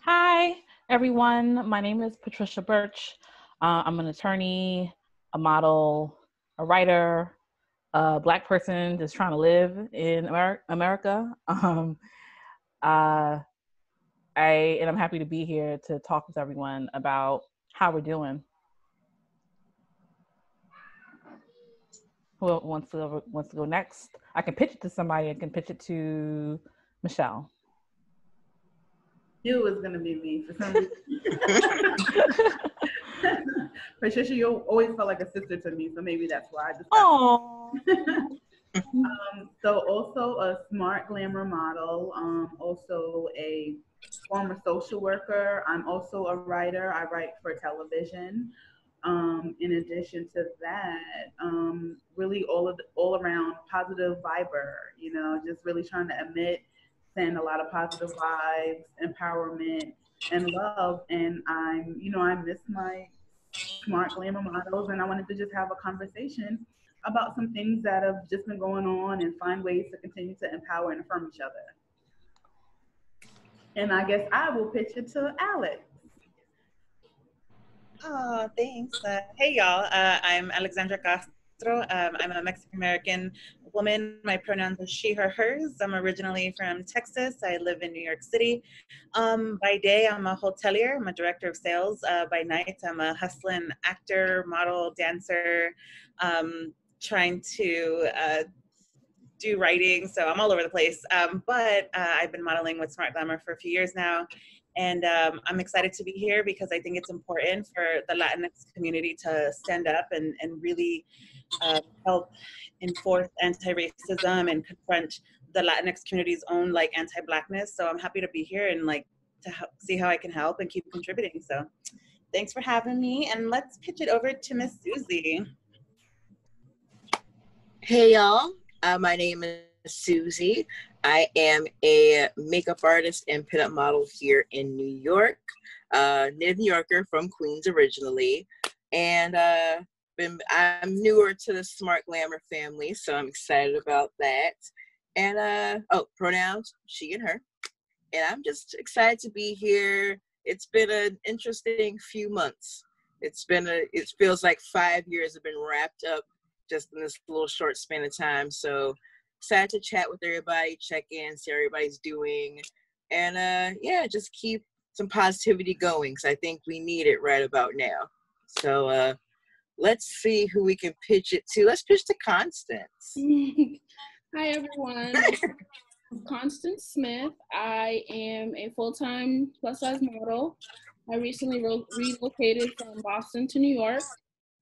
Hi, everyone. My name is Patricia Birch. I'm an attorney, a model, a writer, a Black person just trying to live in America. Uh, I'm happy to be here to talk with everyone about how we're doing. Who wants to go next? I can pitch it to somebody. I can pitch it to Michelle. You was gonna be me for some reason. Patricia, you always felt like a sister to me, so maybe that's why I just. Oh. So also a smart glamour model, also a former social worker. I'm also a writer. I write for television. In addition to that, really all around positive viber. Just really trying to send a lot of positive vibes, empowerment, and love. And I miss my smart glamour models, and I wanted to just have a conversation about some things that have just been going on and find ways to continue to empower and affirm each other. And I guess I will pitch it to Alex. Oh, thanks. Hey, y'all. I'm Alexandra Castro. I'm a Mexican-American woman. My pronouns are she, her, hers. I'm originally from Texas. I live in New York City. By day, I'm a hotelier. I'm a director of sales. By night, I'm a hustling actor, model, dancer, trying to do writing. So I'm all over the place. But I've been modeling with Smart Glamour for a few years now. And I'm excited to be here because I think it's important for the Latinx community to stand up and really help enforce anti-racism and confront the Latinx community's own anti-Blackness. So I'm happy to be here and to see how I can help and keep contributing. So thanks for having me, and let's pitch it over to Miss Susie. Hey y'all, my name is Susie. I am a makeup artist and pinup model here in New York, native New Yorker from Queens originally, and I'm newer to the Smart Glamour family, so I'm excited about that. And pronouns she and her, and I'm just excited to be here. It's been an interesting few months. It feels like 5 years have been wrapped up just in this little short span of time. So excited to chat with everybody, check in, see how everybody's doing, and just keep some positivity going, because I think we need it right about now. So let's see who we can pitch it to. Let's pitch to Constance. Hi everyone, I'm Constance Smith. I am a full-time plus-size model. I recently relocated from Boston to New York.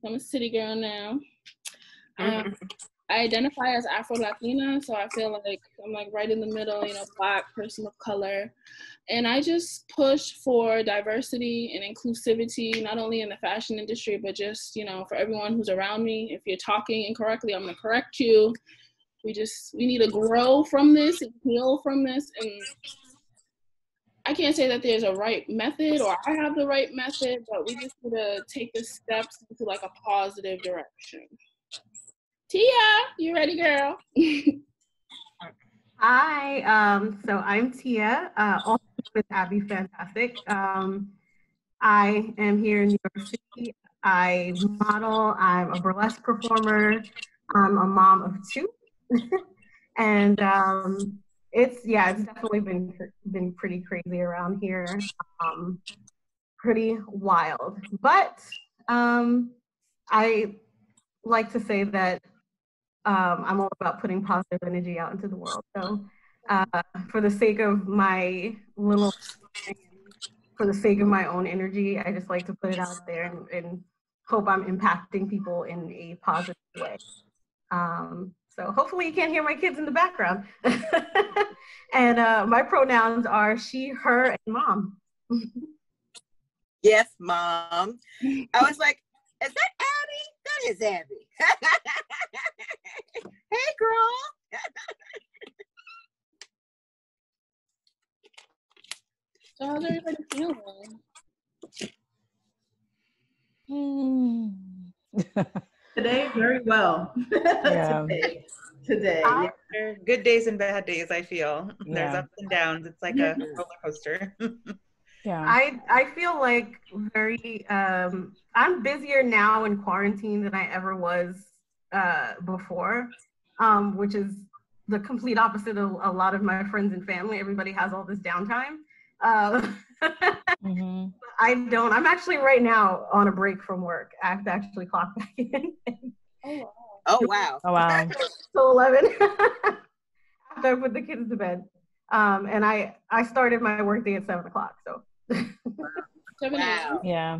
I'm a city girl now. I identify as Afro Latina, so I feel like I'm right in the middle, Black person of color. And I just push for diversity and inclusivity, not only in the fashion industry, but just, for everyone who's around me. If you're talking incorrectly, I'm gonna correct you. We need to grow from this and heal from this. And I can't say that there's a right method or I have the right method, but we just need to take the steps into a positive direction. Tia, you ready, girl? Hi, so I'm Tia, also with Abby Fantastic. I am here in New York City. I model, I'm a burlesque performer, I'm a mom of two. And it's definitely been pretty crazy around here, pretty wild. But I like to say that I'm all about putting positive energy out into the world. So for the sake of my for the sake of my own energy, I just like to put it out there and hope I'm impacting people in a positive way. So hopefully you can't hear my kids in the background. And my pronouns are she, her, and mom. Yes, mom. I was like, is that Abby? That is Abby. Hey, girl. So how's everybody feeling? Today, very well. Yeah. Today. Yeah. Good days and bad days, I feel. Yeah. There's ups and downs. It's like a roller coaster. Yeah. I feel like I'm busier now in quarantine than I ever was before, which is the complete opposite of a lot of my friends and family. Everybody has all this downtime. Mm-hmm. I don't. I'm actually right now on a break from work. I have to actually clock back in. Oh, wow. Oh, wow. So 11 after I put the kids to bed. And I started my workday at 7 o'clock. So. Wow. Yeah.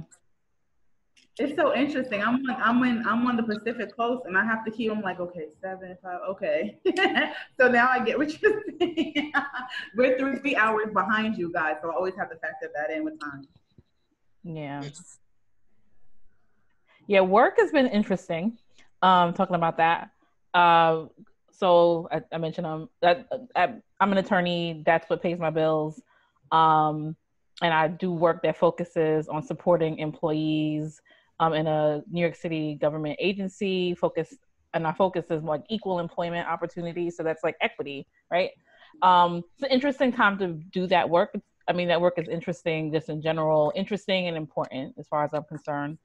It's so interesting. I'm on the Pacific Coast, and I have to keep. I'm like, okay, 7, 5, okay. So now I get what you're saying. We're 3 hours behind you guys, so I always have to factor that in with time. Yeah. Yeah, work has been interesting. Talking about that. So I mentioned that I'm an attorney. That's what pays my bills. And I do work that focuses on supporting employees in a New York City government agency. Our focus is like equal employment opportunities. So that's like equity, right? It's an interesting time to do that work. I mean, that work is interesting just in general, interesting and important as far as I'm concerned.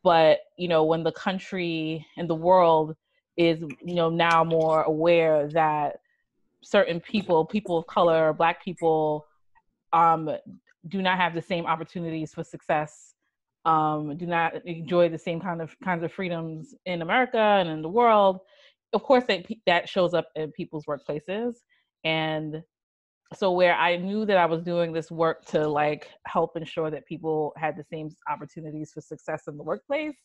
But, when the country and the world is, now more aware that certain people of color, Black people, do not have the same opportunities for success, do not enjoy the same kinds of freedoms in America and in the world. Of course, that shows up in people's workplaces. And so where I knew that I was doing this work to like help ensure that people had the same opportunities for success in the workplace,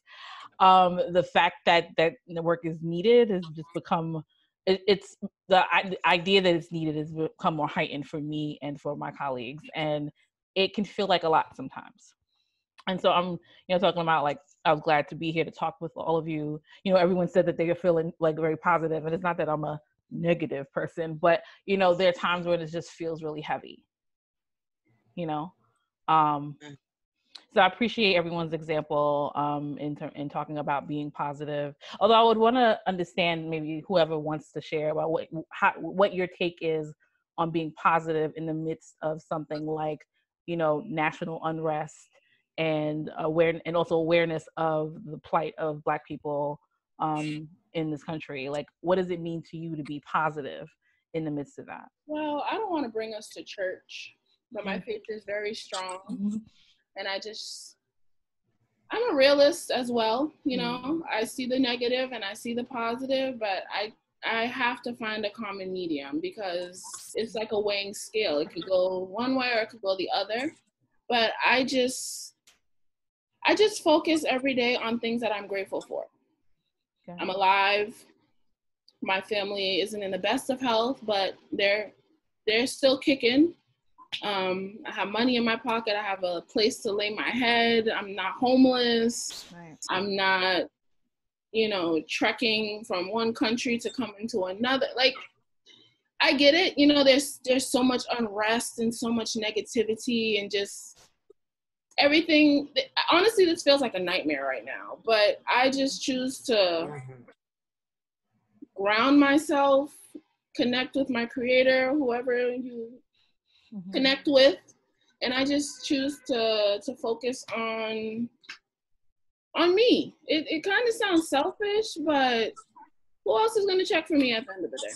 the fact that the work is needed has just become, it's the idea that it's needed has become more heightened for me and for my colleagues, and it can feel like a lot sometimes. And so I'm, talking about like, I was glad to be here to talk with all of you. Everyone said that they are feeling like very positive, and it's not that I'm a negative person, but there are times when it just feels really heavy. So I appreciate everyone's example in talking about being positive. Although I would want to understand, maybe whoever wants to share about what your take is on being positive in the midst of something like, national unrest and also awareness of the plight of Black people in this country. Like, what does it mean to you to be positive in the midst of that? Well, I don't want to bring us to church, but my faith is very strong. Mm-hmm. And I'm a realist as well. I see the negative and I see the positive, but I have to find a common medium because it's like a weighing scale. It could go one way or it could go the other. But I just focus every day on things that I'm grateful for. Okay. I'm alive. My family isn't in the best of health, but they're still kicking. I have money in my pocket. I have a place to lay my head. I'm not homeless. Right. I'm not, trekking from one country to come into another. Like, I get it. There's so much unrest and so much negativity and just everything. Honestly, this feels like a nightmare right now, but I just choose to ground myself, connect with my creator, whoever you connect with, and I just choose to focus on me. It kind of sounds selfish, but who else is going to check for me at the end of the day?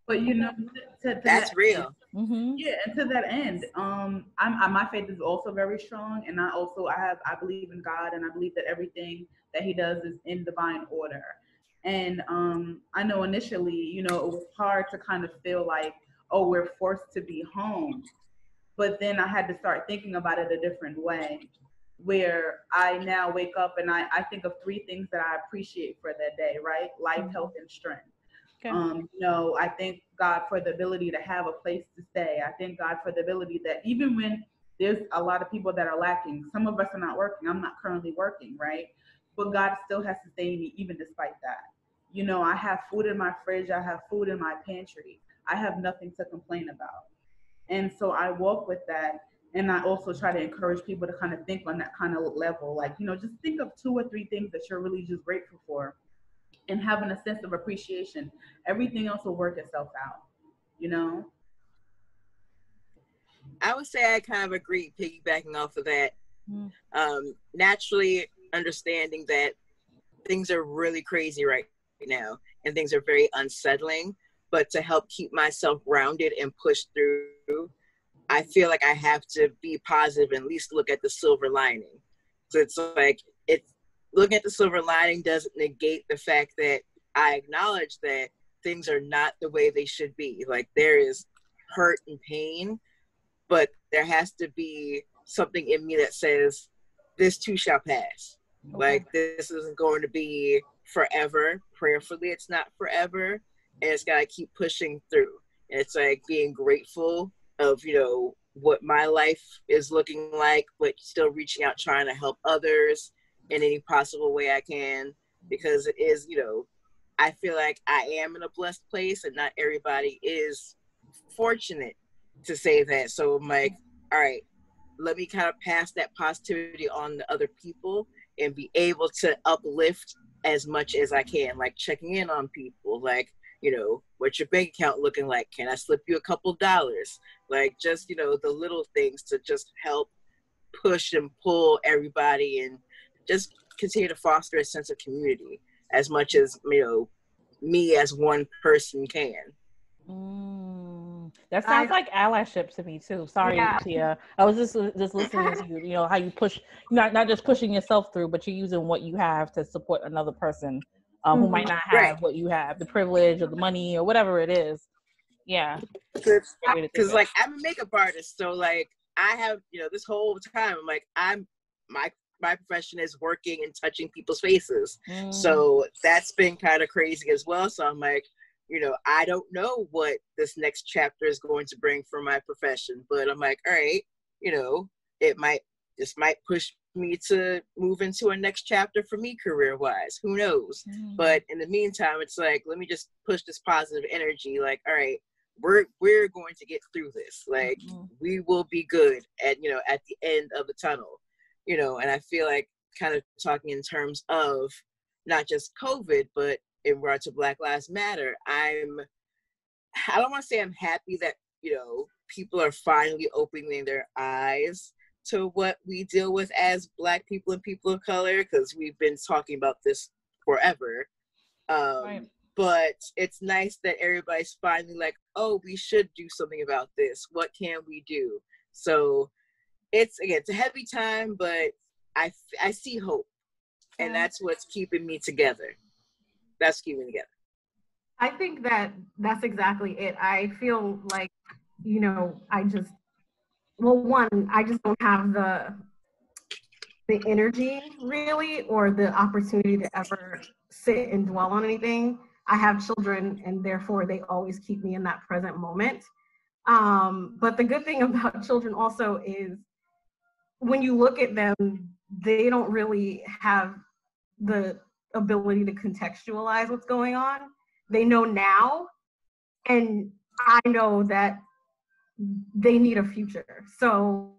But that's real. Mm-hmm. Yeah, and to that end, my faith is also very strong, and I believe in God, and I believe that everything that He does is in divine order. And I know initially, it was hard to kind of feel like, oh, we're forced to be home. But then I had to start thinking about it a different way, where I now wake up and I think of 3 things that I appreciate for that day, right? Life, health, and strength. Okay. I thank God for the ability to have a place to stay. I thank God for the ability that even when there's a lot of people that are lacking, some of us are not working. I'm not currently working, right? But God still has sustained me even despite that. I have food in my fridge. I have food in my pantry. I have nothing to complain about. And so I walk with that. And I also try to encourage people to kind of think on that kind of level. Like, just think of 2 or 3 things that you're really just grateful for and having a sense of appreciation. Everything else will work itself out, I would say I kind of agree, piggybacking off of that. Mm. Naturally understanding that things are really crazy right now and things are very unsettling, but to help keep myself grounded and push through, I feel like I have to be positive and at least look at the silver lining. So it's like, looking at the silver lining doesn't negate the fact that I acknowledge that things are not the way they should be. Like, there is hurt and pain, but there has to be something in me that says, this too shall pass. Okay. Like, this isn't going to be forever. Prayerfully, it's not forever. And it's got to keep pushing through. And it's like being grateful of, what my life is looking like, but still reaching out, trying to help others in any possible way I can. Because it is, I feel like I am in a blessed place and not everybody is fortunate to say that. So I'm like, all right, let me kind of pass that positivity on to other people and be able to uplift as much as I can, like checking in on people, like, what's your bank account looking like? Can I slip you a couple dollars? Like, just, the little things to just help push and pull everybody and just continue to foster a sense of community as much as, me as one person can. That sounds like allyship to me too. Sorry, Yeah. Tia. I was just listening to you. How you push, not just pushing yourself through, but you're using what you have to support another person who might not have what you have, the privilege or the money or whatever it is. Yeah. Because like, I'm a makeup artist, so like, I have, this whole time I'm like, my profession is working and touching people's faces. So that's been kind of crazy as well. So I'm like, I don't know what this next chapter is going to bring for my profession, but I'm like, all right, this might push me to move into a next chapter for me career wise. Who knows? But in the meantime, it's like, let me just push this positive energy. Like, all right, we're going to get through this. Like, we will be good at the end of the tunnel. And I feel like, kind of talking in terms of not just COVID, but in regard to Black Lives Matter, I don't want to say I'm happy that, people are finally opening their eyes to what we deal with as Black people and people of color, because we've been talking about this forever. Right. But it's nice that everybody's finally like, oh, we should do something about this. What can we do? So it's a heavy time, but I see hope. And that's what's keeping me together. That's keeping me together. I think that's exactly it. I feel like, I just don't have the energy really, or the opportunity to ever sit and dwell on anything. I have children, and therefore they always keep me in that present moment. But the good thing about children also is, when you look at them, they don't really have the ability to contextualize what's going on. They know now, and I know that they need a future. So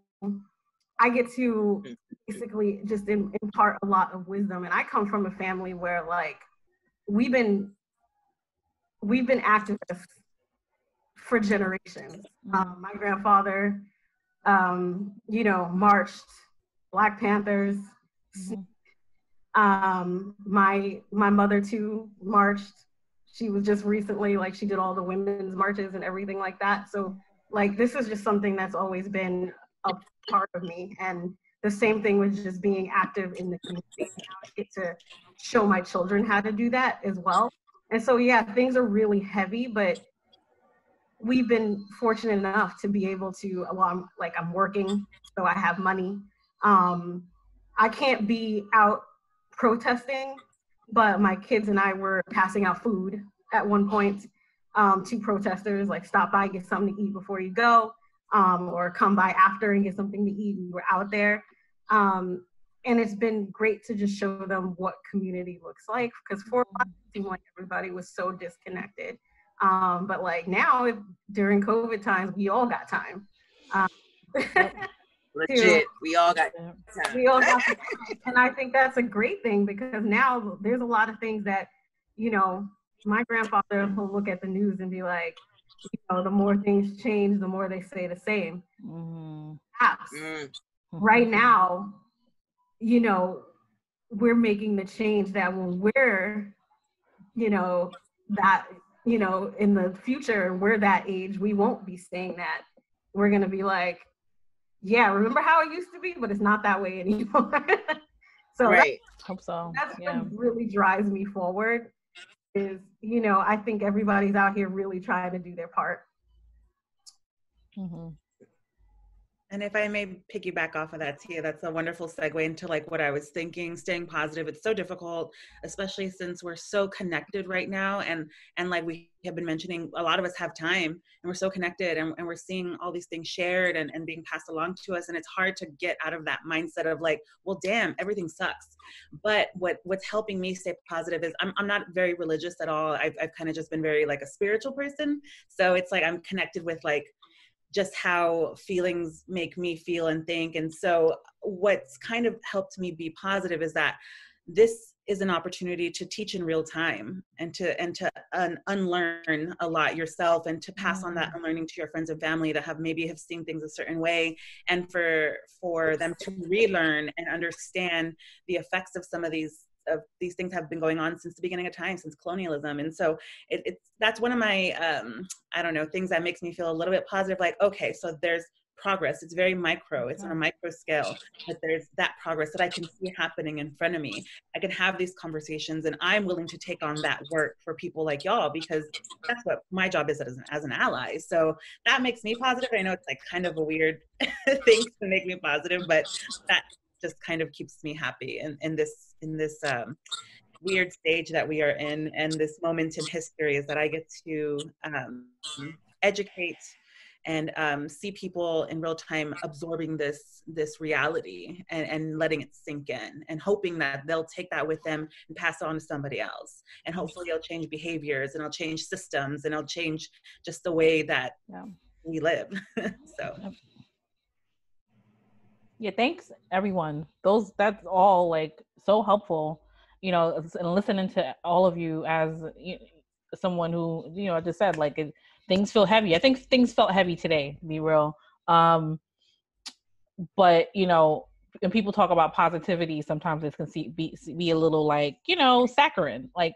I get to basically just impart a lot of wisdom. And I come from a family where, like, we've been activists for generations. My grandfather, marched, Black Panthers. My mother too marched. She was just recently, like, she did all the women's marches and everything like that. So, like, this is just something that's always been a part of me. And the same thing with just being active in the community. Now I get to show my children how to do that as well. And so, yeah, things are really heavy, but we've been fortunate enough to be able to, I'm working, so I have money. I can't be out protesting, but my kids and I were passing out food at one point to protesters, like, stop by, get something to eat before you go, or come by after and get something to eat. We were out there. And it's been great to just show them what community looks like, because for a while it seemed like everybody was so disconnected. But like now, during COVID times, we all got time. Legit, we all got time. We all got time. And I think that's a great thing, because now there's a lot of things that, my grandfather will look at the news and be like, the more things change, the more they stay the same. Apps. Right now, we're making the change that when we're, that, in the future, we're that age, we won't be saying that. We're going to be like, yeah, remember how it used to be, but it's not that way anymore. So right. Hope so. That's what really drives me forward is, I think everybody's out here really trying to do their part. And if I may piggyback off of that, Tia, that's a wonderful segue into like what I was thinking, staying positive. It's so difficult, especially since we're so connected right now. And like we have been mentioning, a lot of us have time and we're so connected and we're seeing all these things shared and being passed along to us. And it's hard to get out of that mindset of like, well, damn, everything sucks. But what's helping me stay positive is I'm not very religious at all. I've kind of just been very like a spiritual person. So it's like I'm connected with like just how feelings make me feel and think. And so what's kind of helped me be positive is that this is an opportunity to teach in real time and to unlearn a lot yourself and to pass on that unlearning to your friends and family that have seen things a certain way, and for them to relearn and understand the effects of some of these things have been going on since the beginning of time, since colonialism. And so that's one of my, I don't know, things that makes me feel a little bit positive. Like, okay, so there's progress. It's very micro. It's on a micro scale, but there's that progress that I can see happening in front of me. I can have these conversations and I'm willing to take on that work for people like y'all, because that's what my job is as an ally. So that makes me positive. I know it's like kind of a weird thing to make me positive, but that just kind of keeps me happy in this weird stage that we are in, and this moment in history is that I get to educate and see people in real time absorbing this reality and letting it sink in and hoping that they'll take that with them and pass it on to somebody else, and hopefully it'll change behaviors and it'll change systems and it'll change just the way that we live. So yeah, thanks everyone. That's all like so helpful, and listening to all of you as someone who, I just said like things feel heavy. I think things felt heavy today, to be real. But when people talk about positivity, sometimes it can be a little like, saccharine, like,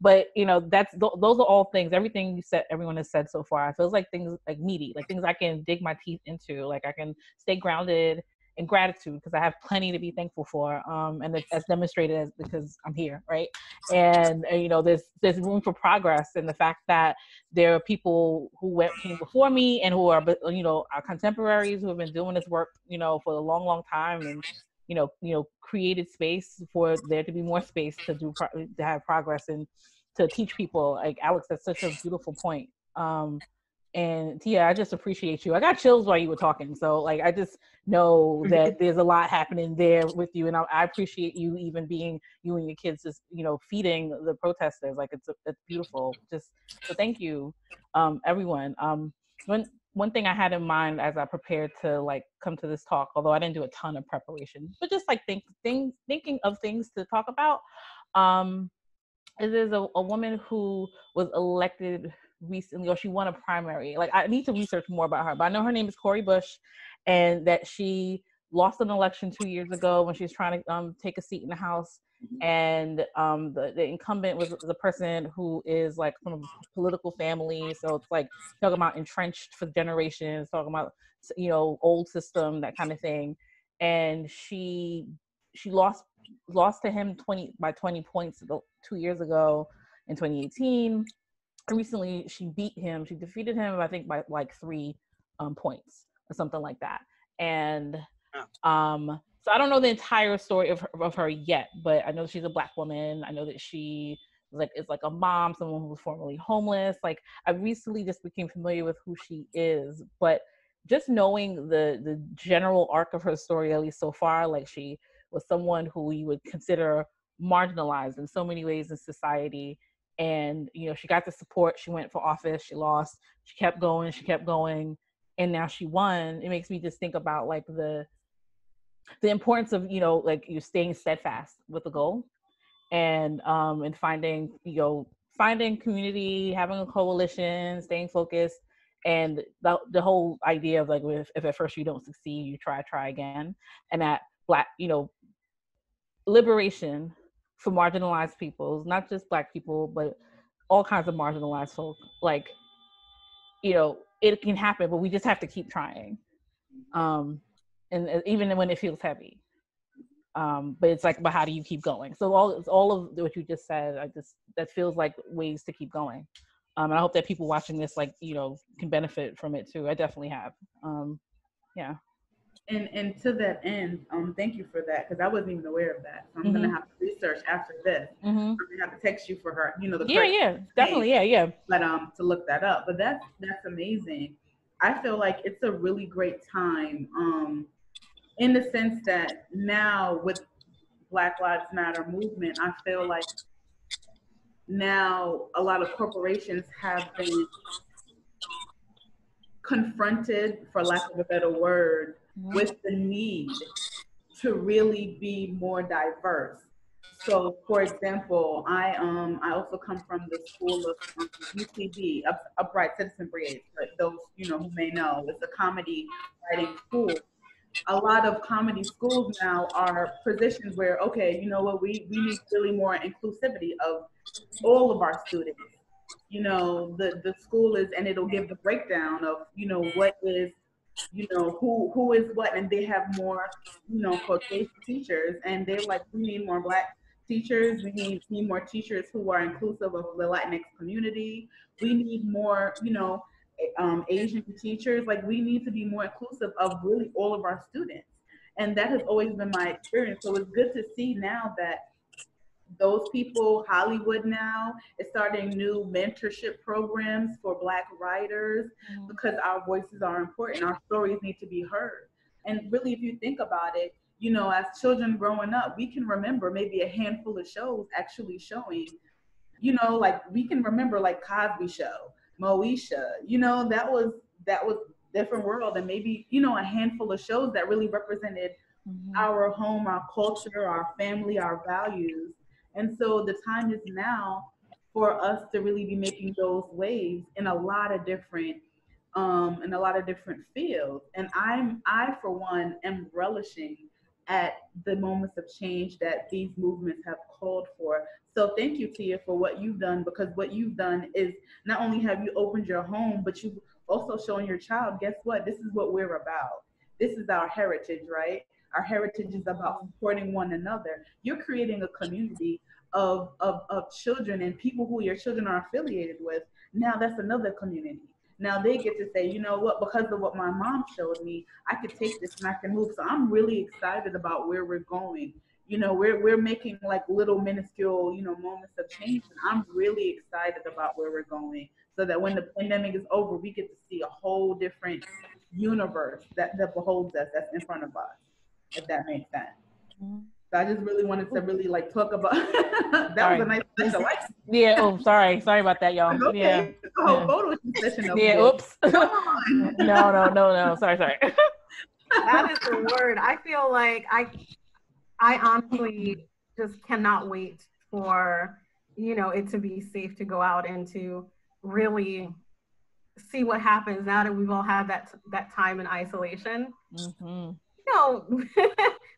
but those are all things, everything you said, everyone has said so far, it feels like things like meaty, like things I can dig my teeth into, like I can stay grounded in gratitude because I have plenty to be thankful for, and as demonstrated because I'm here, right? And there's room for progress, and the fact that there are people who came before me and who are our contemporaries who have been doing this work for a long time, and created space for there to be more space to have progress and to teach people. Like Alex, that's such a beautiful point. And Tia, I just appreciate you. I got chills while you were talking. So like, I just know that there's a lot happening there with you. And I appreciate you even being, you and your kids just, feeding the protesters. Like it's beautiful. Just, so thank you, everyone. One thing I had in mind as I prepared to like come to this talk, although I didn't do a ton of preparation, but just like thinking of things to talk about. There's a woman who was elected recently, or she won a primary. Like I need to research more about her, but I know her name is Cori Bush, and that she lost an election 2 years ago when she was trying to take a seat in the House. And the incumbent was the person who is like from a political family. So it's like talking about entrenched for generations, talking about, old system, that kind of thing. And she lost to him 20 points 2 years ago in 2018. Recently she defeated him, I think by like 3 points or something like that. And so I don't know the entire story of her yet, but I know she's a Black woman. I know that she is like a mom, someone who was formerly homeless. Like I recently just became familiar with who she is, but just knowing the general arc of her story, at least so far, like she was someone who you would consider marginalized in so many ways in society. And, she got the support, she went for office, she lost, she kept going, and now she won. It makes me just think about like the importance of, like you staying steadfast with the goal and finding, finding community, having a coalition, staying focused, and the whole idea of like, if at first you don't succeed, you try again. And that Black, liberation for marginalized peoples, not just Black people, but all kinds of marginalized folk. Like, it can happen, but we just have to keep trying. And even when it feels heavy. But it's like, but how do you keep going? So all of what you just said, that feels like ways to keep going. And I hope that people watching this, like, can benefit from it too. I definitely have. Yeah. And to that end, thank you for that, because I wasn't even aware of that. So I'm gonna have to research after this. I'm gonna have to text you for her, the definitely, yeah. But to look that up. But that's amazing. I feel like it's a really great time, in the sense that now with Black Lives Matter movement, I feel like now a lot of corporations have been confronted, for lack of a better word, with the need to really be more diverse. So, for example, I also come from the school of UCB, Upright Citizen Brigade. For those who may know, it's a comedy writing school. A lot of comedy schools now are positioned where, okay, you know what, we need really more inclusivity of all of our students. The school is, and it'll give the breakdown of what is, who is what, and they have more Caucasian teachers, and they're like, we need more Black teachers, we need more teachers who are inclusive of the Latinx community, we need more Asian teachers. Like, we need to be more inclusive of really all of our students, and that has always been my experience. So it's good to see now that those people, Hollywood now is starting new mentorship programs for Black writers, because our voices are important. Our stories need to be heard. And really, if you think about it, as children growing up, we can remember maybe a handful of shows actually showing, like we can remember like Cosby Show, Moesha, that was different world. And maybe, a handful of shows that really represented our home, our culture, our family, our values. And so the time is now for us to really be making those waves in a lot of different fields. And I for one am relishing at the moments of change that these movements have called for. So thank you, Tia, for what you've done, because what you've done is not only have you opened your home, but you've also shown your child, guess what? This is what we're about. This is our heritage, right? Our heritage is about supporting one another. You're creating a community of children and people who your children are affiliated with. Now that's another community. Now they get to say, you know what, because of what my mom showed me, I could take this and I can move. So I'm really excited about where we're going. We're making like little minuscule, moments of change. And I'm really excited about where we're going, so that when the pandemic is over, we get to see a whole different universe that beholds us, that's in front of us, if that makes sense. So I just really wanted to really like talk about that. Was a nice special. Yeah. Oh, sorry about that, y'all. Okay. Yeah. The whole photo session. Yeah. Oops. No. Sorry. That is the word. I feel like I honestly just cannot wait for it to be safe to go out and to really see what happens now that we've all had that time in isolation.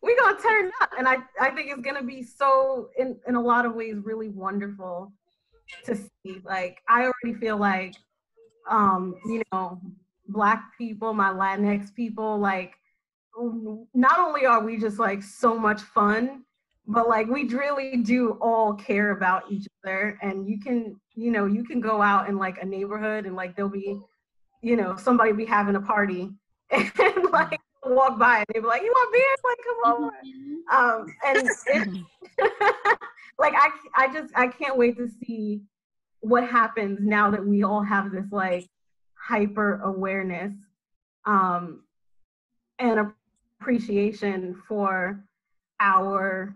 We're gonna turn up, and I think it's gonna be so in a lot of ways really wonderful to see. Like, I already feel like Black people, my Latinx people, like, not only are we just like so much fun, but like we really do all care about each other. And you can go out in like a neighborhood and like there'll be somebody be having a party and like walk by and they'll be like, you want beer? Like, come over. And it's like I can't wait to see what happens now that we all have this like hyper awareness and appreciation for our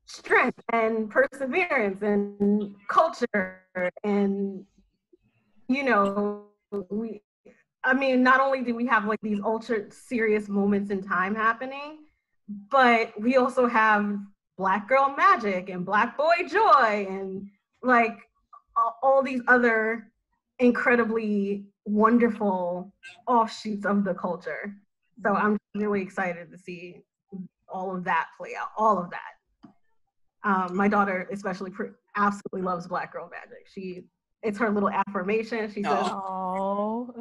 strength and perseverance and culture. And not only do we have like these ultra serious moments in time happening, but we also have Black girl magic and Black boy joy, and like all these other incredibly wonderful offshoots of the culture. So I'm really excited to see all of that play out, all of that. My daughter especially absolutely loves Black Girl Magic. It's her little affirmation. She says, "Oh,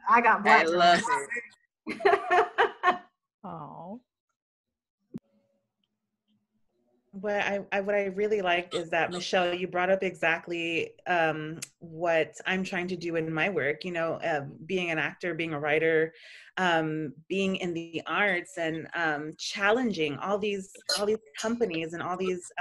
I got Black Girl love Magic." oh." What I really liked is that, Michelle, you brought up exactly what I'm trying to do in my work, you know, being an actor, being a writer, being in the arts, and challenging all these companies and all these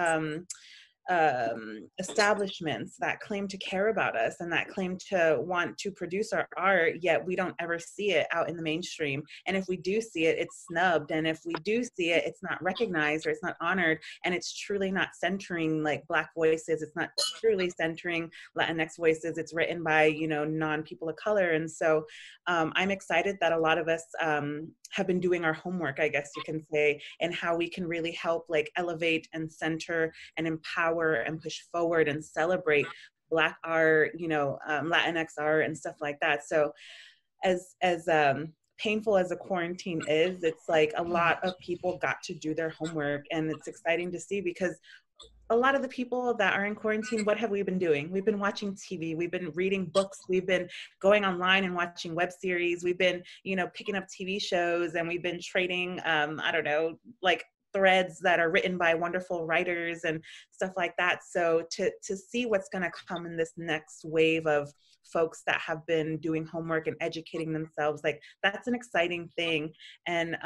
establishments that claim to care about us and that claim to want to produce our art, yet we don't ever see it out in the mainstream. And if we do see it, it's snubbed. And if we do see it, it's not recognized or it's not honored. And it's truly not centering like Black voices. It's not truly centering Latinx voices. It's written by, you know, non-people of color. And so I'm excited that a lot of us have been doing our homework, I guess you can say, and how we can really help like elevate and center and empower and push forward and celebrate Black art, you know, Latinx art and stuff like that. So as painful as the quarantine is, it's like a lot of people got to do their homework, and it's exciting to see because a lot of the people that are in quarantine, what have we been doing? We've been watching TV, we've been reading books, we've been going online and watching web series, we've been, you know, picking up TV shows, and we've been trading, I don't know, like threads that are written by wonderful writers and stuff like that. So to see what's going to come in this next wave of folks that have been doing homework and educating themselves, like that's an exciting thing. And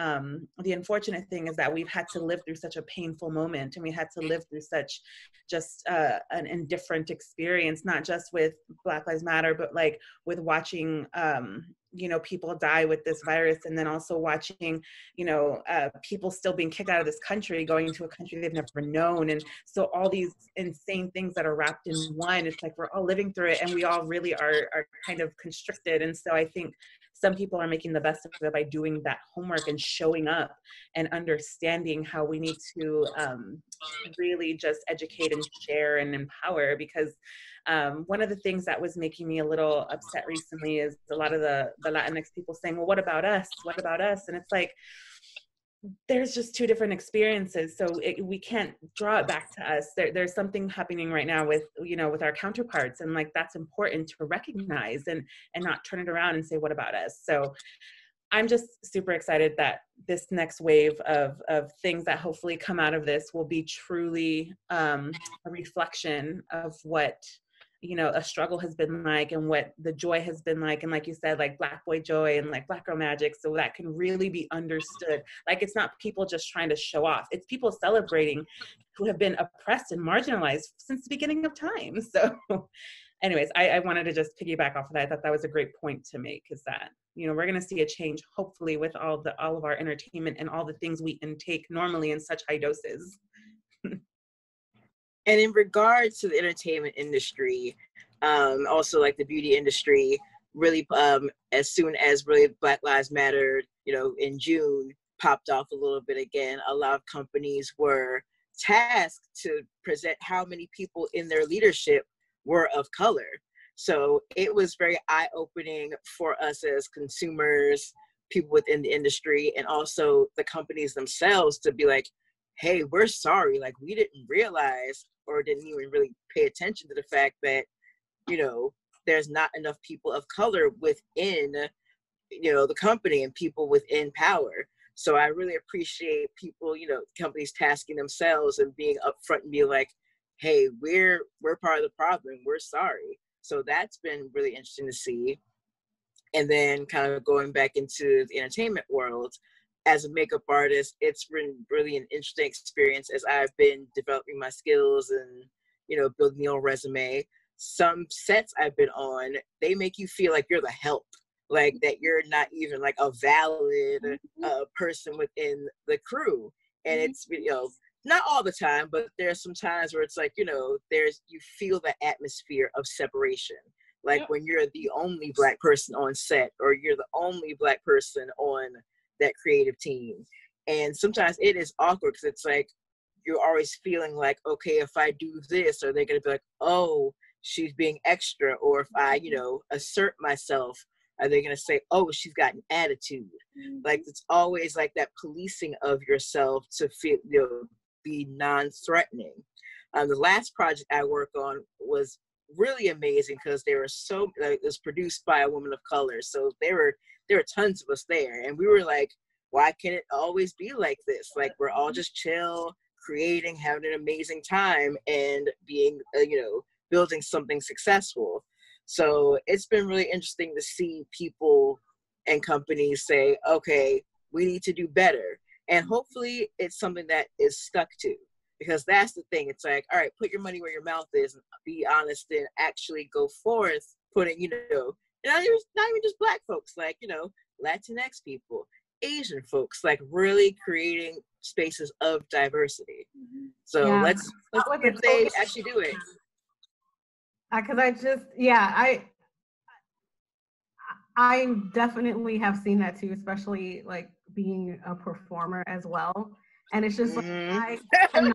the unfortunate thing is that we've had to live through such a painful moment, and we had to live through such just an indifferent experience, not just with Black Lives Matter, but like with watching you know, people die with this virus, and then also watching, you know, people still being kicked out of this country, going to a country they've never known. And so all these insane things that are wrapped in one, it's like we're all living through it, and we all really are kind of constricted. And so I think some people are making the best of it by doing that homework and showing up and understanding how we need to really just educate and share and empower. Because one of the things that was making me a little upset recently is a lot of the Latinx people saying, well, what about us? What about us? And it's like, there's just two different experiences. So we can't draw it back to us. There's something happening right now with, you know, with our counterparts. And like, that's important to recognize and not turn it around and say, what about us? So I'm just super excited that this next wave of things that hopefully come out of this will be truly a reflection of what, you know, a struggle has been like, and what the joy has been like. And like you said, like Black boy joy and like Black girl magic, so that can really be understood. Like, it's not people just trying to show off. It's people celebrating who have been oppressed and marginalized since the beginning of time. So anyways, I wanted to just piggyback off of that. I thought that was a great point to make, is that, you know, we're going to see a change, hopefully, with all of our entertainment and all the things we intake normally in such high doses. And in regards to the entertainment industry, also like the beauty industry, really, as soon as really Black Lives Matter, you know, in June, popped off a little bit again, a lot of companies were tasked to present how many people in their leadership were of color. So it was very eye-opening for us as consumers, people within the industry, and also the companies themselves to be like, hey, we're sorry, like we didn't realize or didn't even really pay attention to the fact that, you know, there's not enough people of color within, you know, the company and people within power. So I really appreciate people, you know, companies tasking themselves and being upfront and being like, hey, we're part of the problem, we're sorry. So that's been really interesting to see. And then kind of going back into the entertainment world, as a makeup artist, it's been really an interesting experience as I've been developing my skills and, you know, building my own resume. Some sets I've been on, they make you feel like you're the help, like that you're not even like a valid person within the crew. And it's, you know, not all the time, but there's some times where it's like, you know, you feel the atmosphere of separation. Like when you're the only Black person on set, or you're the only Black person on that creative team. And sometimes it is awkward because it's like, you're always feeling like, okay, if I do this, are they going to be like, oh, she's being extra? Or if I, assert myself, are they going to say, oh, she's got an attitude? Like, it's always like that policing of yourself to feel, be non-threatening. The last project I worked on was really amazing because they were it was produced by a woman of color. So there were tons of us there. And we were like, why can't it always be like this? Like, we're all just chill, creating, having an amazing time, and being, building something successful. So it's been really interesting to see people and companies say, okay, we need to do better. And hopefully it's something that is stuck to, because that's the thing. It's like, all right, put your money where your mouth is, and be honest, and actually go forth, putting, not even just Black folks, like, Latinx people, Asian folks, like really creating spaces of diversity. So let's see if they actually do it. Because I definitely have seen that too, especially like being a performer as well. And it's just like, when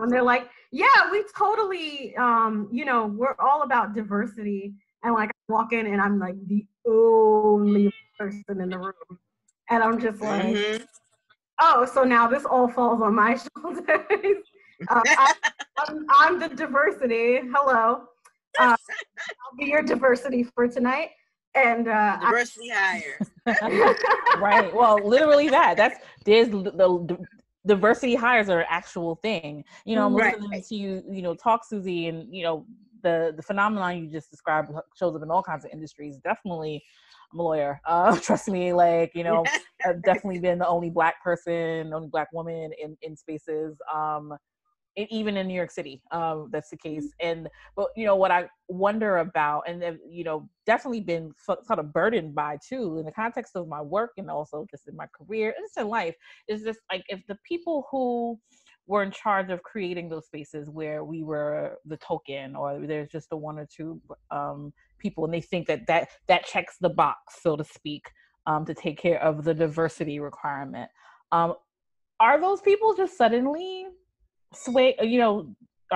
they're like, yeah, we totally, we're all about diversity. And like, I walk in and I'm like the only person in the room. And I'm just like, oh, so now this all falls on my shoulders. I'm the diversity. Hello. I'll be your diversity for tonight. And diversity hire. Right. Well, literally there's the diversity hires are an actual thing. I'm listening to you, talk, Susie, and the phenomenon you just described shows up in all kinds of industries. Definitely, I'm a lawyer. Trust me, like, I've definitely been the only Black person, only Black woman in spaces. Even in New York City, that's the case. But what I wonder about, and definitely been sort of burdened by too, in the context of my work and also just in my career, and just in life, is just like, if the people who were in charge of creating those spaces where we were the token, or there's just the one or two people, and they think that checks the box, so to speak, to take care of the diversity requirement, are those people just suddenly sway,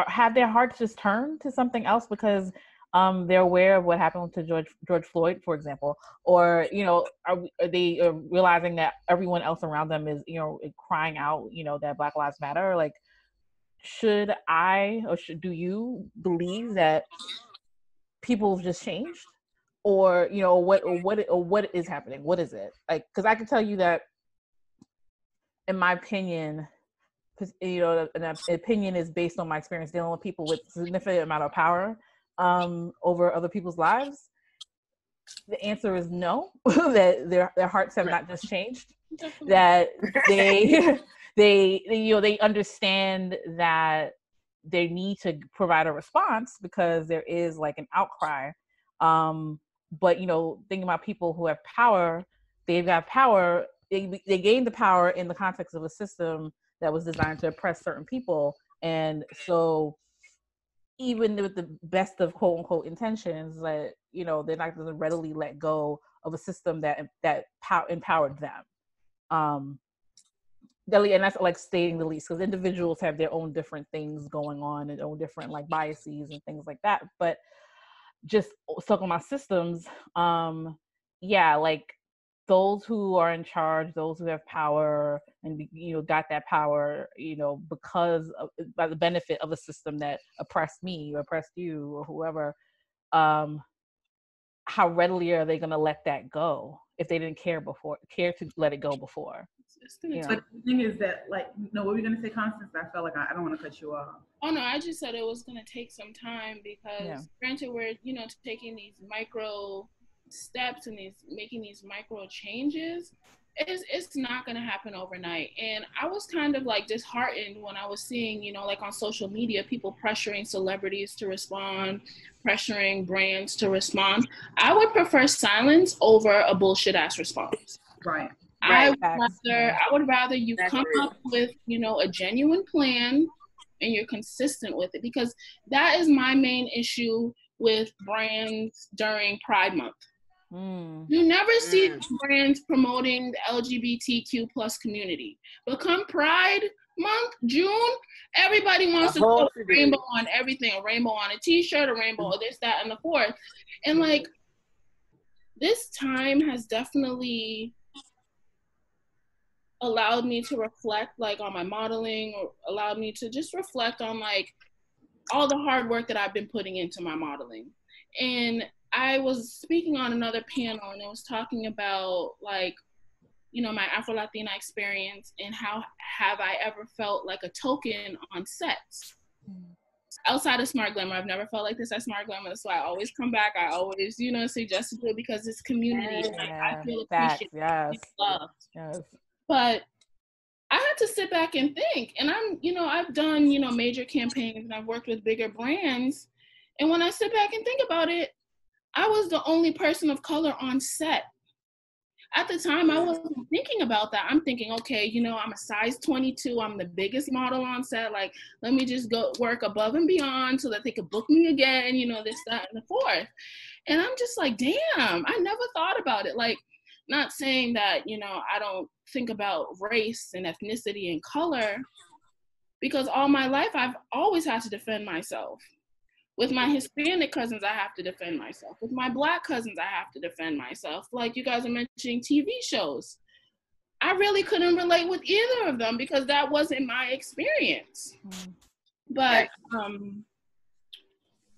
have their hearts just turn to something else because they're aware of what happened to George Floyd, for example, or are they realizing that everyone else around them is crying out that Black Lives Matter? Like, should I, or do you believe that people have just changed, or what is happening? What is it like? Because I can tell you that, in my opinion, an opinion is based on my experience dealing with people with significant amount of power over other people's lives. The answer is no, that their hearts have not just changed, that they understand that they need to provide a response because there is like an outcry. But thinking about people who have power, they've got power. They gained the power in the context of a system that was designed to oppress certain people. And so even with the best of quote unquote intentions, that, they're not going to readily let go of a system that empowered them. And that's like stating the least, because individuals have their own different things going on and own different like biases and things like that. But just talking about systems, like, those who are in charge, those who have power and got that power, because by the benefit of a system that oppressed me or oppressed you or whoever, how readily are they going to let that go if they didn't care to let it go before? But the thing is that, like, what were you going to say, Constance? I felt like I don't want to cut you off. Oh no, I just said it was going to take some time because granted we're taking these micro steps and making these micro changes. It's not going to happen overnight. And I was kind of like disheartened when I was seeing, like on social media, people pressuring celebrities to respond, pressuring brands to respond. I would prefer silence over a bullshit ass response. Right. I would rather you come up with, a genuine plan and you're consistent with it, because that is my main issue with brands during Pride Month. You never see brands promoting the LGBTQ plus community, but come Pride, month, June, everybody wants to put a rainbow on everything, a rainbow on a t-shirt, a rainbow, this, that, and the fourth. And like, this time has definitely allowed me to reflect like on my modeling, or allowed me to just reflect on like all the hard work that I've been putting into my modeling. And I was speaking on another panel, and it was talking about like, you know, my Afro Latina experience and how have I ever felt like a token on sets. Outside of SmartGlamour, I've never felt like this at SmartGlamour. So I always come back. I always, you know, suggest to do it because it's community. I feel appreciated, loved. Yes. But I had to sit back and think. And I've done, you know, major campaigns, and I've worked with bigger brands. And when I sit back and think about it, I was the only person of color on set. At the time, I wasn't thinking about that. I'm thinking, okay, you know, I'm a size 22. I'm the biggest model on set. Like, let me just go work above and beyond so that they could book me again, you know, this, that, and the fourth. And I'm just like, damn, I never thought about it. Like, not saying that, you know, I don't think about race and ethnicity and color, because all my life, I've always had to defend myself. With my Hispanic cousins, I have to defend myself. With my Black cousins, I have to defend myself. Like you guys are mentioning TV shows. I really couldn't relate with either of them because that wasn't my experience. But to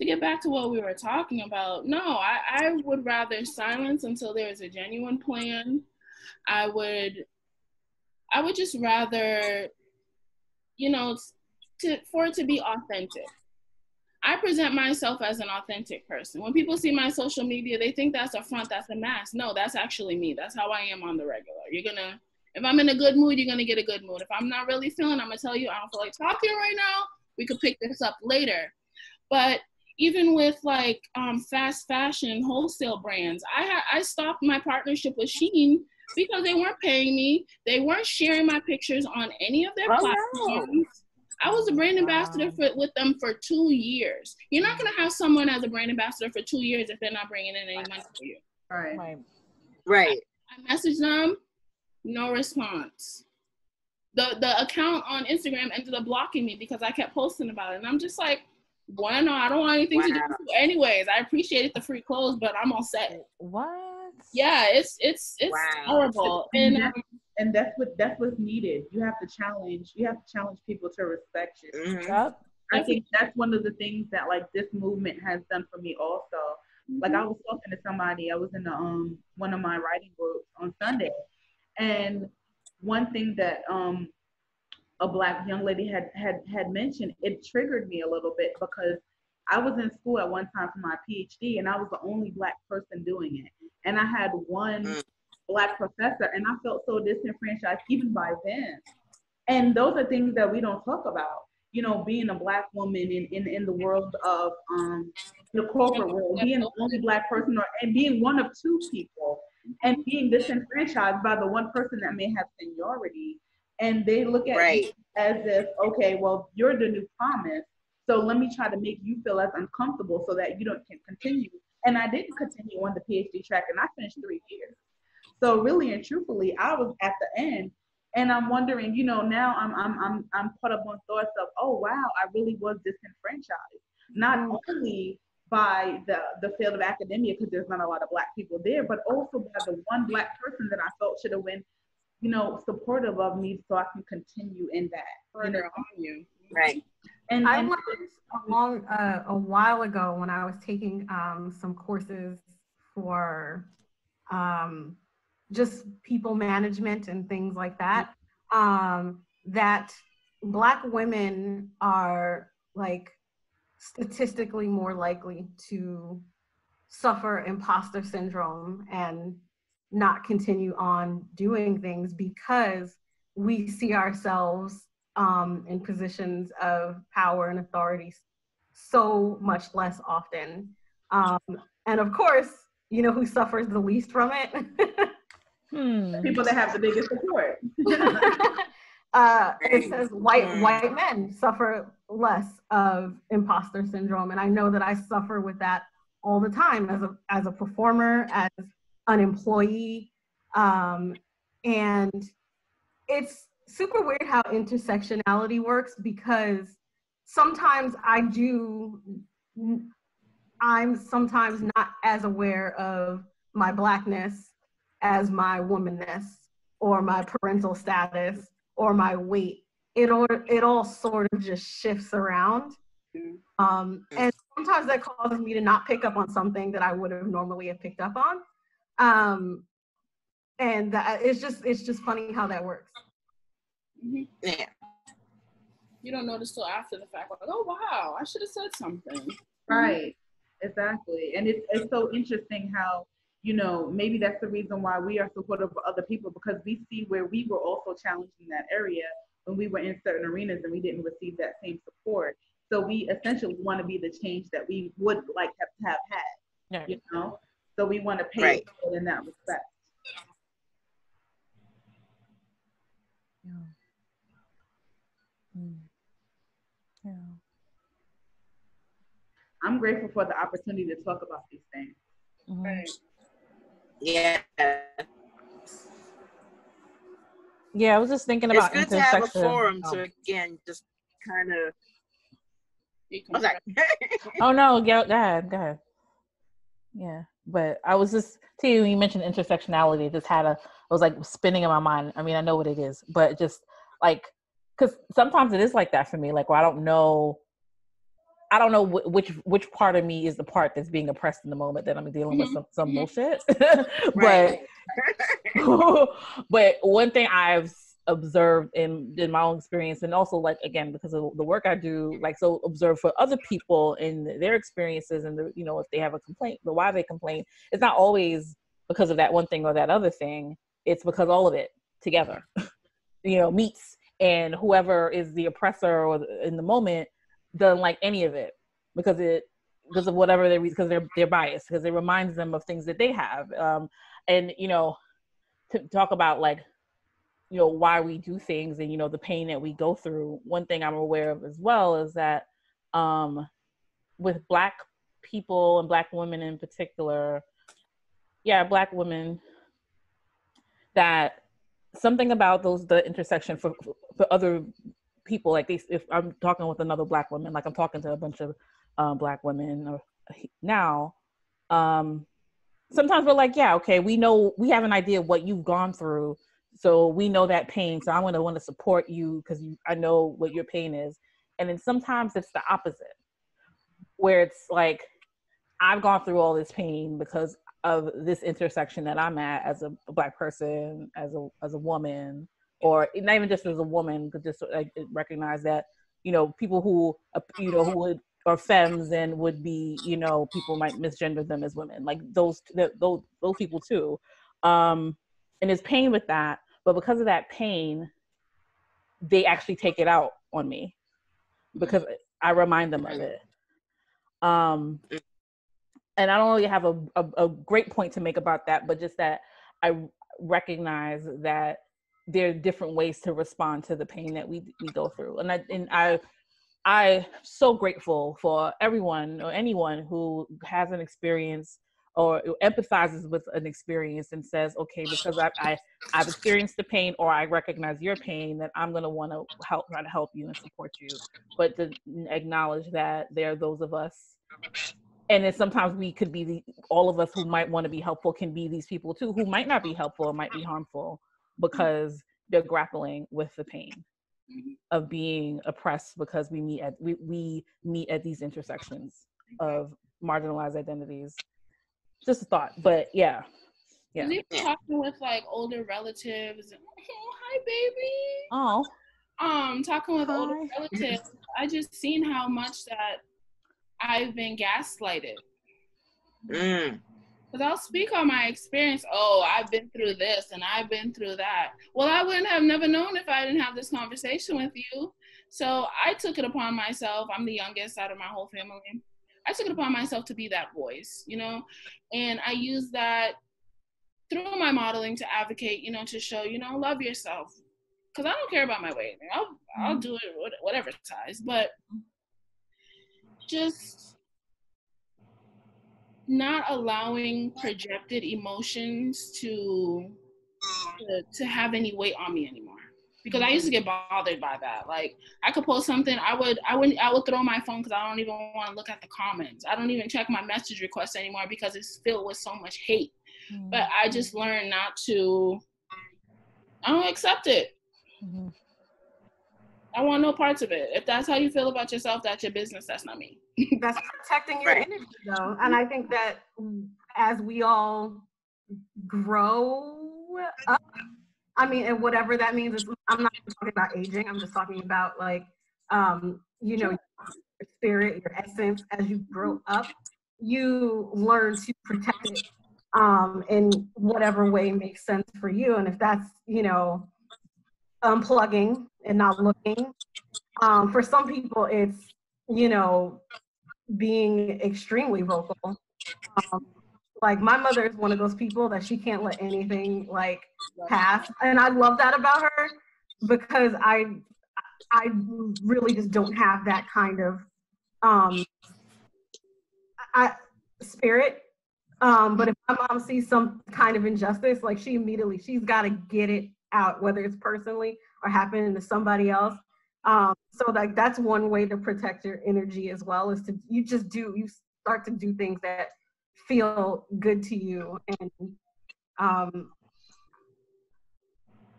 get back to what we were talking about, no, I would rather silence until there is a genuine plan. I would just rather, you know, for it to be authentic. I present myself as an authentic person. When people see my social media, they think that's a front, that's a mask. No, that's actually me. That's how I am on the regular. If I'm in a good mood, you're gonna get a good mood. If I'm not really feeling, I'm gonna tell you, I don't feel like talking right now. We could pick this up later. But even with like fast fashion wholesale brands, I stopped my partnership with Shein because they weren't paying me. They weren't sharing my pictures on any of their platforms. No. I was a brand ambassador with them for 2 years. You're not gonna have someone as a brand ambassador for 2 years if they're not bringing in any money for you. Right. I messaged them, no response. The account on Instagram ended up blocking me because I kept posting about it. And I'm just like, bueno, I don't want anything to do with you anyways. I appreciated the free clothes, but I'm all set. What? Yeah, it's horrible. And that's what's needed. You have to challenge people to respect you. Yep. I think that's one of the things that like this movement has done for me also. Like I was talking to somebody, I was in the one of my writing groups on Sunday, and one thing that a Black young lady had mentioned, it triggered me a little bit because I was in school at one time for my PhD, and I was the only Black person doing it, and I had one Black professor, and I felt so disenfranchised even by then. And those are things that we don't talk about. You know, being a Black woman in the world of the corporate world, being the only Black person, and being one of two people, and being disenfranchised by the one person that may have seniority, and they look at you as if, okay, well, you're the new promise, so let me try to make you feel as uncomfortable so that you can continue. And I didn't continue on the PhD track, and I finished 3 years. So really and truthfully, I was at the end, and I'm wondering, you know, now I'm caught up on thoughts of, oh wow, I really was disenfranchised, not only by the field of academia because there's not a lot of Black people there, but also by the one Black person that I felt should have been, you know, supportive of me so I can continue in that. You know? Right. And I learned a while ago when I was taking some courses for just people management and things like that, that Black women are like statistically more likely to suffer imposter syndrome and not continue on doing things because we see ourselves in positions of power and authority so much less often. And of course, you know who suffers the least from it? People that have the biggest support. It says white men suffer less of imposter syndrome, and I know that I suffer with that all the time as a performer, as an employee, and it's super weird how intersectionality works, because sometimes I'm sometimes not as aware of my Blackness as my womanness or my parental status or my weight. It all sort of just shifts around. And sometimes that causes me to not pick up on something that I would have normally have picked up on. And it's just funny how that works. Mm-hmm. Yeah. You don't notice till after the fact, like, oh wow, I should have said something. Right. Exactly. And it's so interesting how, you know, maybe that's the reason why we are supportive of other people, because we see where we were also challenged in that area when we were in certain arenas and we didn't receive that same support. So we essentially want to be the change that we would like to have had, you know? So we want to pay it forward in that respect. Yeah. Yeah. I'm grateful for the opportunity to talk about these things. Mm-hmm. Right. Yeah. Yeah, I was just thinking about it's good to have a forum to, again, just kind of. Okay. Oh no, go ahead. Yeah, but I was just Tia, when you mentioned intersectionality, it just I was like spinning in my mind. I mean, I know what it is, but just like, because sometimes it is like that for me. Like, where I don't know which part of me is the part that's being oppressed in the moment that I'm dealing with some bullshit. But one thing I've observed in my own experience, and also like, again, because of the work I do, like, so observe for other people in their experiences and the, you know, if they have a complaint, the why they complain, it's not always because of that one thing or that other thing. It's because all of it together, you know, meets, and whoever is the oppressor or in the moment doesn't like any of it because of whatever they because they're biased, because it reminds them of things that they have, and you know, to talk about like, you know, why we do things and, you know, the pain that we go through. One thing I'm aware of as well is that with Black people and Black women in particular, Black women, that something about the intersection for other people, like if I'm talking with another Black woman, like I'm talking to a bunch of Black women now, sometimes we're like, yeah, okay, we know, we have an idea of what you've gone through, so we know that pain, so I'm going to want to support you because I know what your pain is. And then sometimes it's the opposite, where it's like, I've gone through all this pain because of this intersection that I'm at as a Black person, as a woman, or not even just as a woman, but just like recognize that, you know, people who, you know, who would, or femmes, and would be, you know, people might misgender them as women, like those people too. And there's pain with that, but because of that pain, they actually take it out on me because I remind them of it. And I don't really have a great point to make about that, but just that I recognize that there are different ways to respond to the pain that we go through. And I'm so grateful for everyone or anyone who has an experience or empathizes with an experience and says, okay, because I've experienced the pain, or I recognize your pain, that I'm going to want to try to help you and support you. But to acknowledge that there are those of us, and then sometimes we could be all of us who might want to be helpful can be these people too, who might not be helpful or might be harmful because they're grappling with the pain of being oppressed, because we meet at these intersections of marginalized identities. Just a thought, but yeah. Even talking with like older relatives, oh, hi baby. Oh. Talking with older relatives, I just seen how much that I've been gaslighted. Because I'll speak on my experience. Oh, I've been through this and I've been through that. Well, I wouldn't have never known if I didn't have this conversation with you. So I took it upon myself. I'm the youngest out of my whole family. I took it upon myself to be that voice, you know, and I use that through my modeling to advocate, you know, to show, you know, love yourself. Because I don't care about my weight. I'll do it whatever size, but just not allowing projected emotions to have any weight on me anymore. because I used to get bothered by that. Like, I could post something, I would throw my phone because I don't even want to look at the comments. I don't even check my message requests anymore because it's filled with so much hate. But I just learned not to. I don't accept it. I want no parts of it. If that's how you feel about yourself, that's your business. That's not me. That's protecting your energy, though. And I think that as we all grow up, I mean, and whatever that means, I'm not talking about aging. I'm just talking about, like, you know, your spirit, your essence. As you grow up, you learn to protect it in whatever way makes sense for you. And if that's, you know, unplugging and not looking. For some people, it's, you know, being extremely vocal. Like, my mother is one of those people that she can't let anything, like, pass. And I love that about her, because I really just don't have that kind of spirit. But if my mom sees some kind of injustice, like, she's got to get it out, whether it's personally or happening to somebody else. So, like, that's one way to protect your energy as well, is to you start to do things that feel good to you. And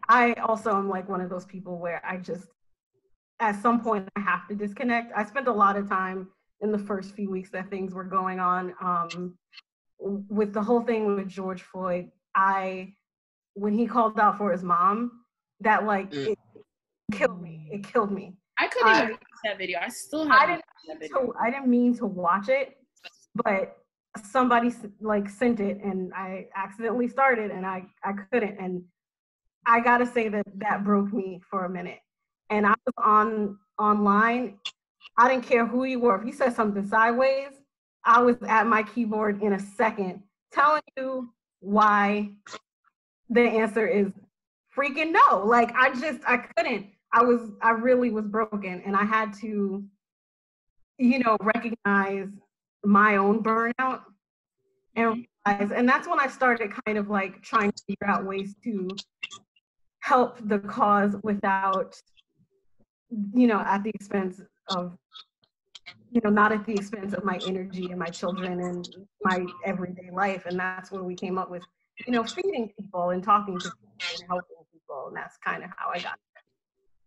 I also am, like, one of those people where I just, at some point, I have to disconnect. I spent a lot of time in the first few weeks that things were going on, with the whole thing with George Floyd. When he called out for his mom, that, like, it killed me. It killed me. I couldn't even watch that video. I still haven't watched that video. I didn't mean to watch it, but somebody, like, sent it, and I accidentally started, and I couldn't. And I gotta say that broke me for a minute. And I was online. I didn't care who you were. If you said something sideways, I was at my keyboard in a second telling you why the answer is freaking no. Like, I couldn't. I really was broken, and I had to, you know, recognize my own burnout and realize, and that's when I started kind of, like, trying to figure out ways to help the cause without, you know, at the expense of, you know, not at the expense of my energy and my children and my everyday life. And that's where we came up with, you know, feeding people and talking to people and helping people. And that's kind of how I got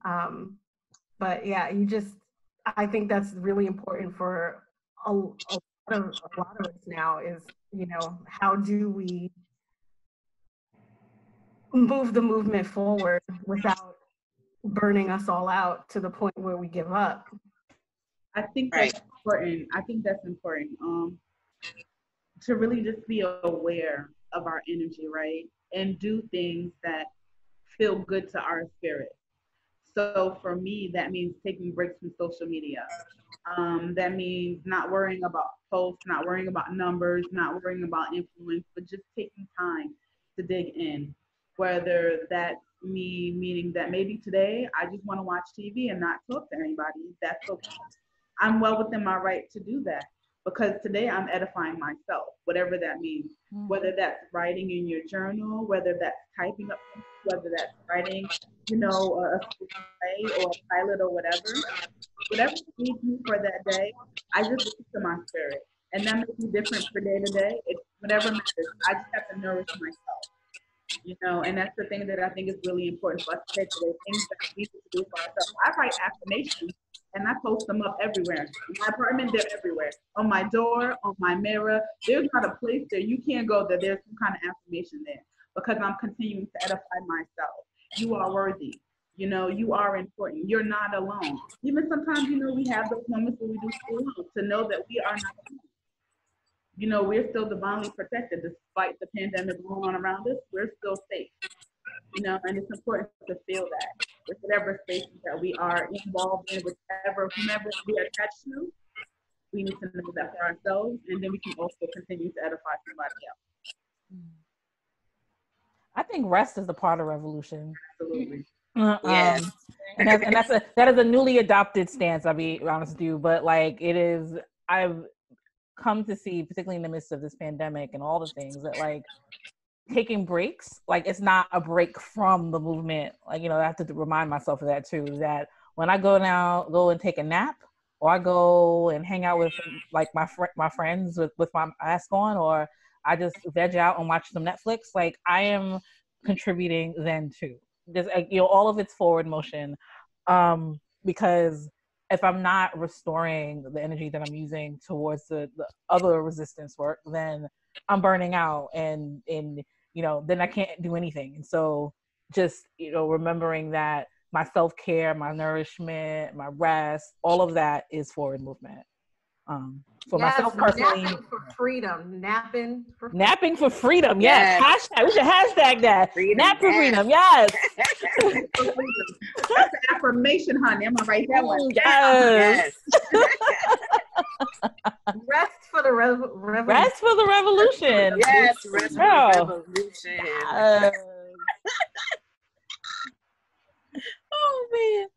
there. But yeah, I think that's really important for a lot of us now is, you know, how do we move the movement forward without burning us all out to the point where we give up? I think that's important. To really just be aware of our energy, right? And do things that feel good to our spirit. So for me, that means taking breaks from social media. That means not worrying about posts, not worrying about numbers, not worrying about influence, but just taking time to dig in. Whether that's me meaning that maybe today I just want to watch TV and not talk to anybody, that's okay. I'm well within my right to do that, because today I'm edifying myself, whatever that means. Whether that's writing in your journal, whether that's typing up, whether that's writing, you know, a screenplay or a pilot or whatever needs me for that day, I just listen to my spirit. And that makes me different for day to day. It's whatever matters. I just have to nourish myself, you know, and that's the thing that I think is really important for us to take away, things that we need to do for ourselves. I write affirmations and I post them up everywhere. In my apartment, they're everywhere. On my door, on my mirror. There's not a place that you can't go that there's some kind of affirmation there, because I'm continuing to edify myself. You are worthy. You know, you are important. You're not alone. Even sometimes, you know, we have those moments where we do feel alone, to know that we are not alone. You know, we're still divinely protected despite the pandemic going on around us. We're still safe. You know, and it's important to feel that with whatever spaces that we are involved in, whomever we are attached to, we need to know that for ourselves, and then we can also continue to edify somebody else. I think rest is a part of revolution. Absolutely. Yes. And that is a newly adopted stance, I'll be honest with you, but, like, it is, I've come to see, particularly in the midst of this pandemic and all the things, that, like, taking breaks, like it's not a break from the movement. Like, I have to remind myself of that too, that when I go and take a nap, or I go and hang out with like my friends with my mask on, or I just veg out and watch some Netflix, like I am contributing then too. Just all of it's forward motion, because if I'm not restoring the energy that I'm using towards the other resistance work, then I'm burning out, and then I can't do anything. And so just remembering that my self-care, my nourishment, my rest, all of that is forward movement. For myself personally, napping for freedom. Napping for freedom. Yes. Hashtag. We should hashtag that. Freedom, Nap for freedom. Yes. That's an affirmation, honey. I'm gonna write that one. Yes. Rest for the revolution. Rest for the revolution. Yes, rest for the revolution. Yes. Oh man.